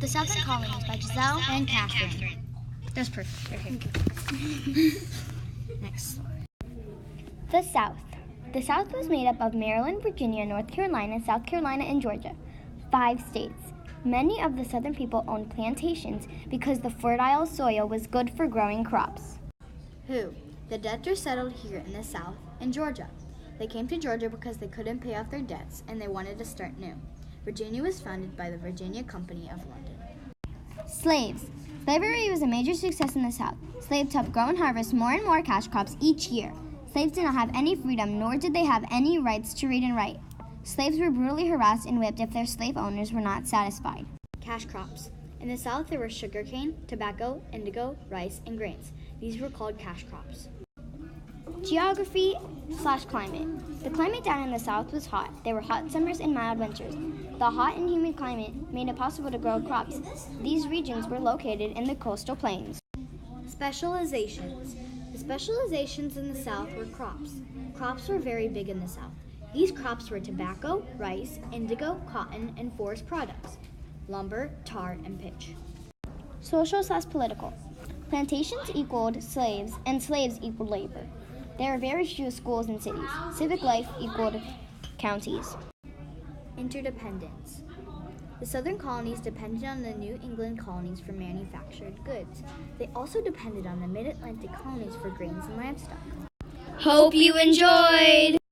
The Southern Colonies by Giselle and Catherine. That's perfect. Okay. Next. The South. The South was made up of Maryland, Virginia, North Carolina, South Carolina, and Georgia. 5 states. Many of the Southern people owned plantations because the fertile soil was good for growing crops. Who? The Dutch settled here in the South in Georgia. They came to Georgia because they couldn't pay off their debts and they wanted to start new. Virginia was founded by the Virginia Company of London. Slaves. Slavery was a major success in the South. Slaves helped grow and harvest more and more cash crops each year. Slaves did not have any freedom, nor did they have any rights to read and write. Slaves were brutally harassed and whipped if their slave owners were not satisfied. Cash crops. In the South, there were sugarcane, tobacco, indigo, rice, and grains. These were called cash crops. Geography/climate. The climate down in the South was hot. There were hot summers and mild winters. The hot and humid climate made it possible to grow crops. These regions were located in the coastal plains. Specializations. The specializations in the South were crops. Crops were very big in the South. These crops were tobacco, rice, indigo, cotton, and forest products, lumber, tar, and pitch. Social/political. Plantations equaled slaves, and slaves equaled labor. There were very few schools in cities. Civic life equaled counties. Interdependence. The Southern colonies depended on the New England colonies for manufactured goods. They also depended on the Mid-Atlantic colonies for grains and livestock. Hope you enjoyed!